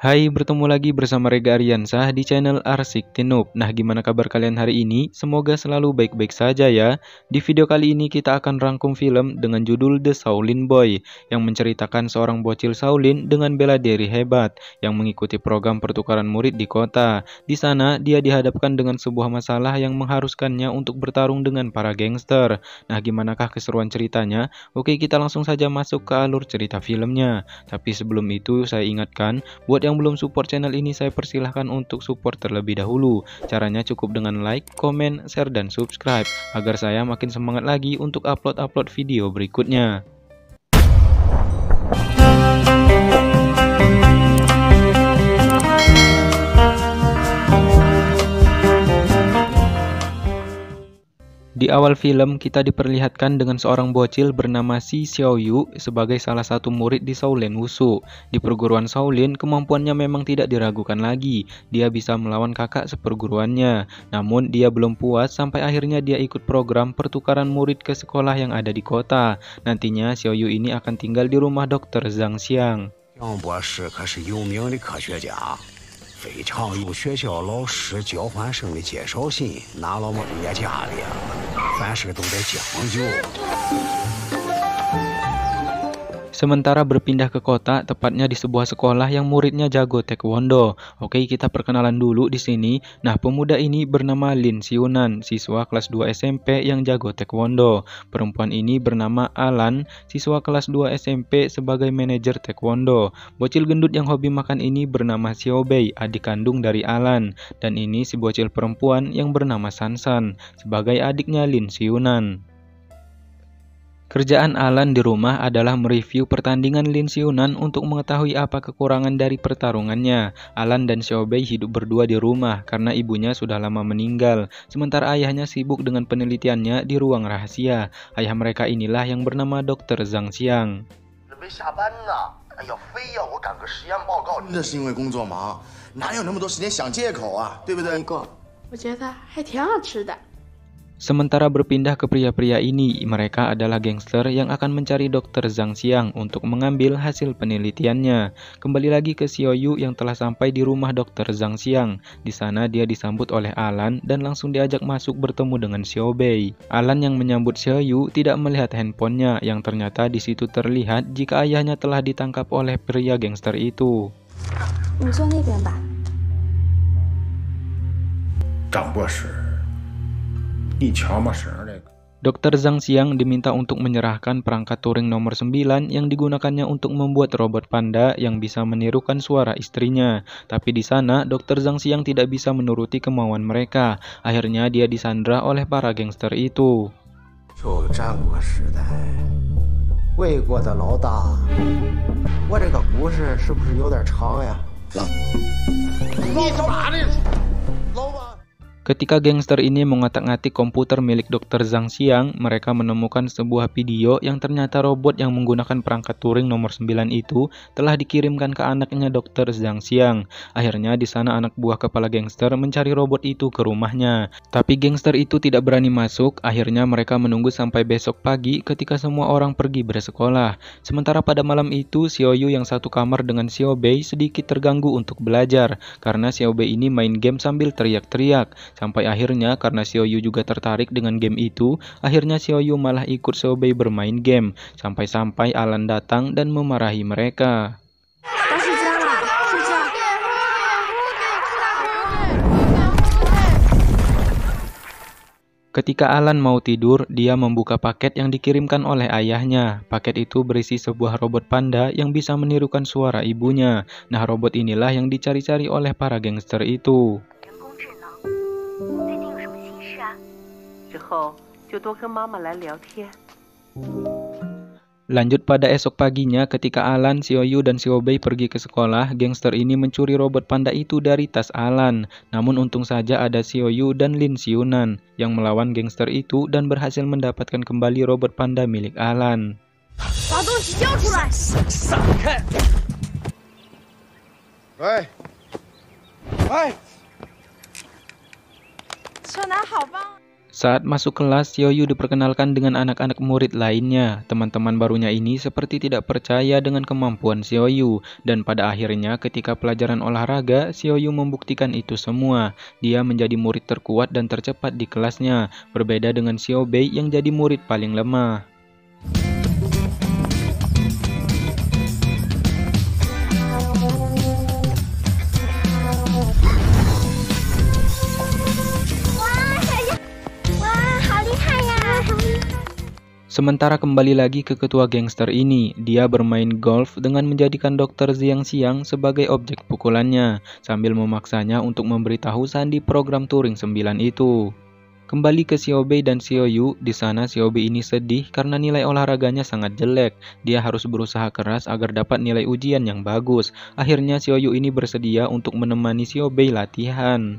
Hai, bertemu lagi bersama Rega Aryansah di channel Arsik Tinub. Nah, gimana kabar kalian hari ini? Semoga selalu baik-baik saja ya. Di video kali ini kita akan rangkum film dengan judul The Shaolin Boy, yang menceritakan seorang bocil Shaolin dengan bela diri hebat yang mengikuti program pertukaran murid di kota. Di sana, dia dihadapkan dengan sebuah masalah yang mengharuskannya untuk bertarung dengan para gangster. Nah, gimanakah keseruan ceritanya? Oke, kita langsung saja masuk ke alur cerita filmnya. Tapi sebelum itu, saya ingatkan, buat yang belum support channel ini, saya persilahkan untuk support terlebih dahulu. Caranya cukup dengan like, komen, share, dan subscribe agar saya makin semangat lagi untuk upload video berikutnya. Di awal film, kita diperlihatkan dengan seorang bocil bernama Si Xiaoyu sebagai salah satu murid di Shaolin Wushu. Di perguruan Shaolin, kemampuannya memang tidak diragukan lagi. Dia bisa melawan kakak seperguruannya. Namun, dia belum puas sampai akhirnya dia ikut program pertukaran murid ke sekolah yang ada di kota. Nantinya, Xiaoyu ini akan tinggal di rumah Dr. Zhang Xiang. 非常有学校老师交换生的介绍信拿了我们家家里，凡事都得讲究。 Sementara berpindah ke kota, tepatnya di sebuah sekolah yang muridnya jago taekwondo. Oke, kita perkenalan dulu di sini. Nah, pemuda ini bernama Lin Xiunan, siswa kelas 2 SMP yang jago taekwondo. Perempuan ini bernama Alan, siswa kelas 2 SMP sebagai manajer taekwondo. Bocil gendut yang hobi makan ini bernama Xiaobei, adik kandung dari Alan. Dan ini si bocil perempuan yang bernama Sansan, sebagai adiknya Lin Xiunan. Kerjaan Alan di rumah adalah mereview pertandingan Lin Xiunan untuk mengetahui apa kekurangan dari pertarungannya. Alan dan Xiaobei hidup berdua di rumah karena ibunya sudah lama meninggal, sementara ayahnya sibuk dengan penelitiannya di ruang rahasia. Ayah mereka inilah yang bernama Dr. Zhang Xiang. 那是因为工作忙，哪有那么多时间想借口啊，对不对？我觉得还挺好吃的。 Sementara berpindah ke pria-pria ini, mereka adalah gangster yang akan mencari Dr. Zhang Xiang untuk mengambil hasil penelitiannya. Kembali lagi ke Xiaoyu yang telah sampai di rumah Dr. Zhang Xiang. Di sana dia disambut oleh Alan dan langsung diajak masuk bertemu dengan Xiaobei. Alan yang menyambut Xiaoyu tidak melihat handphonenya yang ternyata di situ terlihat jika ayahnya telah ditangkap oleh pria gangster itu. 你坐那边吧。张博士。 Dr. Zhang Xiang diminta untuk menyerahkan perangkat Turing nomor 9 yang digunakannya untuk membuat robot panda yang bisa menirukan suara istrinya. Tapi di sana, Dr. Zhang Xiang tidak bisa menuruti kemauan mereka. Akhirnya dia disandra oleh para gangster itu. 就战国时代，魏国的老大，我这个故事是不是有点长呀？你他妈的，老板！ Ketika gangster ini mengotak-ngatik komputer milik Dr. Zhang Xiang, mereka menemukan sebuah video yang ternyata robot yang menggunakan perangkat Turing nomor 9 itu telah dikirimkan ke anaknya Dr. Zhang Xiang. Akhirnya di sana anak buah kepala gangster mencari robot itu ke rumahnya. Tapi gangster itu tidak berani masuk, akhirnya mereka menunggu sampai besok pagi ketika semua orang pergi bersekolah. Sementara pada malam itu, Xiaoyu yang satu kamar dengan Xiaobei sedikit terganggu untuk belajar, karena Xiaobei ini main game sambil teriak-teriak. Sampai akhirnya karena Xiaoyu juga tertarik dengan game itu, akhirnya Xiaoyu malah ikut Xiaobei bermain game. Sampai-sampai Alan datang dan memarahi mereka. Ketika Alan mau tidur, dia membuka paket yang dikirimkan oleh ayahnya. Paket itu berisi sebuah robot panda yang bisa menirukan suara ibunya. Nah, robot inilah yang dicari-cari oleh para gangster itu. 之后就多跟妈妈来聊天。 Lanjut pada esok paginya ketika Alan, Xiaoyu, dan Xiaobei pergi ke sekolah, gangster ini mencuri robot panda itu dari tas Alan. Namun untung saja ada Xiaoyu dan Lin Xiunan yang melawan gangster itu dan berhasil mendapatkan kembali robot panda milik Alan. 把东西交出来！散开！喂，喂，小南好棒！ Saat masuk kelas, Xiaoyu diperkenalkan dengan anak-anak murid lainnya. Teman-teman barunya ini seperti tidak percaya dengan kemampuan Xiaoyu, dan pada akhirnya ketika pelajaran olahraga, Xiaoyu membuktikan itu semua. Dia menjadi murid terkuat dan tercepat di kelasnya, berbeda dengan Xiao Bei yang jadi murid paling lemah. Sementara kembali lagi ke ketua gangster ini, dia bermain golf dengan menjadikan Dr. Jiang Xiang sebagai objek pukulannya, sambil memaksanya untuk memberitahu sandi program Turing 9 itu. Kembali ke Xiao Bei dan Xiaoyu, di sana Xiao Bei ini sedih karena nilai olahraganya sangat jelek. Dia harus berusaha keras agar dapat nilai ujian yang bagus. Akhirnya Xiaoyu ini bersedia untuk menemani Xiao Bei latihan.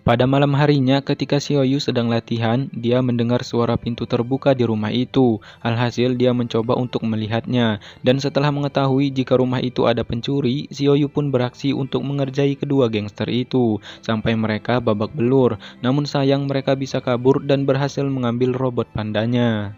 Pada malam harinya ketika Xiaoyu sedang latihan, dia mendengar suara pintu terbuka di rumah itu. Alhasil dia mencoba untuk melihatnya, dan setelah mengetahui jika rumah itu ada pencuri, Xiaoyu pun beraksi untuk mengerjai kedua gangster itu, sampai mereka babak belur. Namun sayang mereka bisa kabur dan berhasil mengambil robot pandanya.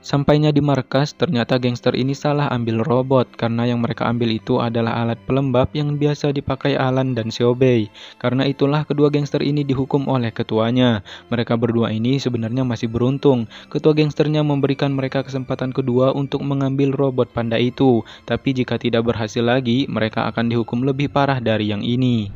Sampainya di markas, ternyata gangster ini salah ambil robot karena yang mereka ambil itu adalah alat pelembab yang biasa dipakai Alan dan Xiao Bei. Karena itulah kedua gangster ini dihukum oleh ketuanya. Mereka berdua ini sebenarnya masih beruntung. Ketua gangsternya memberikan mereka kesempatan kedua untuk mengambil robot panda itu. Tapi jika tidak berhasil lagi, mereka akan dihukum lebih parah dari yang ini.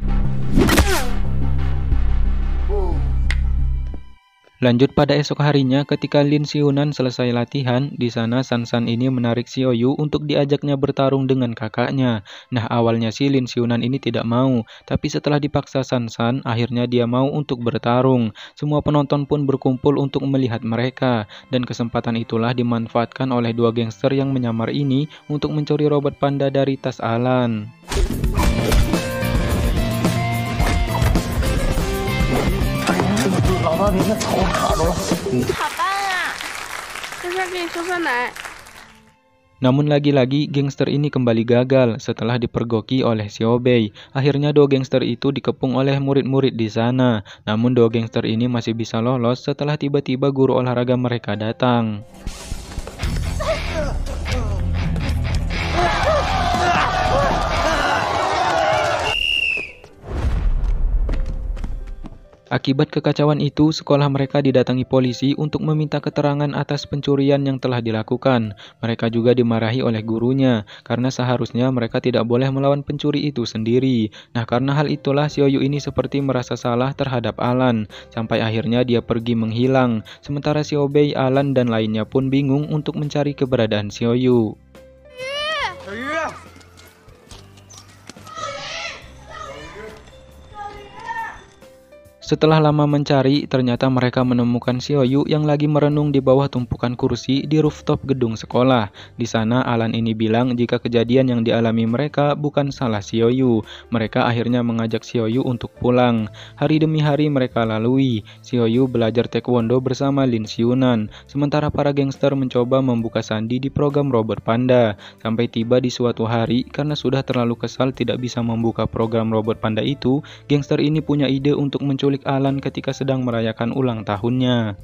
Lanjut pada esok harinya ketika Lin Xiunan selesai latihan, di sana San ini menarik Xiaoyu untuk diajaknya bertarung dengan kakaknya. Nah awalnya si Lin Xiunan ini tidak mau, tapi setelah dipaksa San, akhirnya dia mau untuk bertarung. Semua penonton pun berkumpul untuk melihat mereka, dan kesempatan itulah dimanfaatkan oleh dua gangster yang menyamar ini untuk mencuri robot panda dari tas Alan. Namun lagi-lagi gangster ini kembali gagal setelah dipergoki oleh Xiao Bei. Akhirnya dua gangster itu dikepung oleh murid-murid di sana. Namun dua gangster ini masih bisa lolos setelah tiba-tiba guru olahraga mereka datang. Akibat kekacauan itu, sekolah mereka didatangi polisi untuk meminta keterangan atas pencurian yang telah dilakukan. Mereka juga dimarahi oleh gurunya, karena seharusnya mereka tidak boleh melawan pencuri itu sendiri. Nah, karena hal itulah Xiaoyu ini seperti merasa salah terhadap Alan, sampai akhirnya dia pergi menghilang. Sementara Xiao Bei, Alan, dan lainnya pun bingung untuk mencari keberadaan Xiaoyu. Setelah lama mencari, ternyata mereka menemukan Xiaoyu yang lagi merenung di bawah tumpukan kursi di rooftop gedung sekolah. Di sana Alan ini bilang jika kejadian yang dialami mereka bukan salah Xiaoyu. Mereka akhirnya mengajak Xiaoyu untuk pulang. Hari demi hari mereka lalui. Xiaoyu belajar taekwondo bersama Lin Xiunan, sementara para gangster mencoba membuka sandi di program robot panda. Sampai tiba di suatu hari, karena sudah terlalu kesal tidak bisa membuka program robot panda itu, gangster ini punya ide untuk menculik Alan ketika sedang merayakan ulang tahunnya.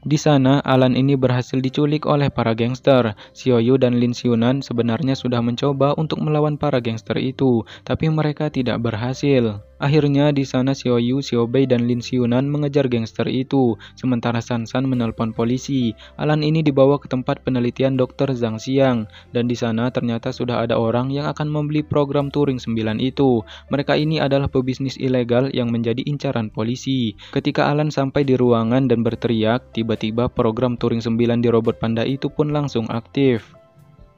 Di sana, Alan ini berhasil diculik oleh para gangster. Xiaoyu dan Lin Xiunan sebenarnya sudah mencoba untuk melawan para gangster itu, tapi mereka tidak berhasil. Akhirnya di sana Xiaoyu, Xiao Bei, dan Lin Xiunan mengejar gangster itu, sementara San menelpon polisi. Alan ini dibawa ke tempat penelitian Dr. Zhang Xiang, dan di sana ternyata sudah ada orang yang akan membeli program Turing 9 itu. Mereka ini adalah pebisnis ilegal yang menjadi incaran polisi. Ketika Alan sampai di ruangan dan berteriak, tiba-tiba program Turing 9 di robot panda itu pun langsung aktif.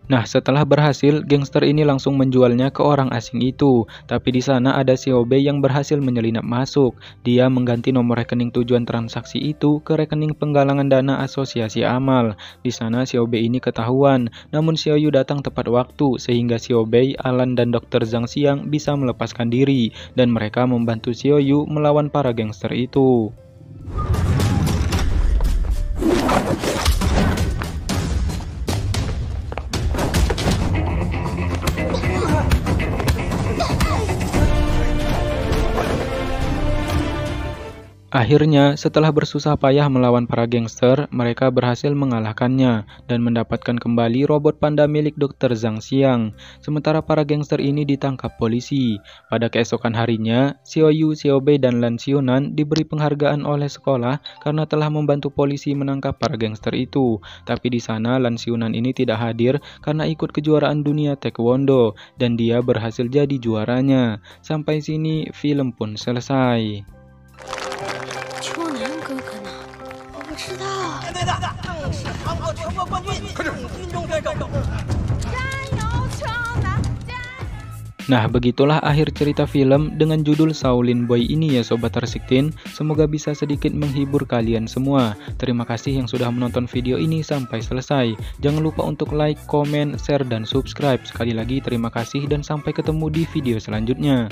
Nah, setelah berhasil, gangster ini langsung menjualnya ke orang asing itu. Tapi di sana ada Xiao Bei yang berhasil menyelinap masuk. Dia mengganti nomor rekening tujuan transaksi itu ke rekening penggalangan dana asosiasi amal. Di sana Xiao Bei ini ketahuan, namun Xiao Yu datang tepat waktu sehingga Xiao Bei, Alan dan Dr. Zhang Xiang bisa melepaskan diri dan mereka membantu Xiao Yu melawan para gangster itu. Akhirnya, setelah bersusah payah melawan para gangster, mereka berhasil mengalahkannya dan mendapatkan kembali robot panda milik Dr. Zhang Xiang. Sementara para gangster ini ditangkap polisi. Pada keesokan harinya, Xiao Yu, Xiao Bei, dan Lan Xiunan diberi penghargaan oleh sekolah karena telah membantu polisi menangkap para gangster itu. Tapi di sana Lan Xiunan ini tidak hadir karena ikut kejuaraan dunia taekwondo dan dia berhasil jadi juaranya. Sampai sini film pun selesai. 知道。对的，你是韩国全国冠军，军中选手。加油，超男！ Nah, begitulah akhir cerita film dengan judul Shaolin Boy ini ya Sobat Arsiktin. Semoga bisa sedikit menghibur kalian semua. Terima kasih yang sudah menonton video ini sampai selesai. Jangan lupa untuk like, komen, share, dan subscribe. Sekali lagi terima kasih dan sampai ketemu di video selanjutnya.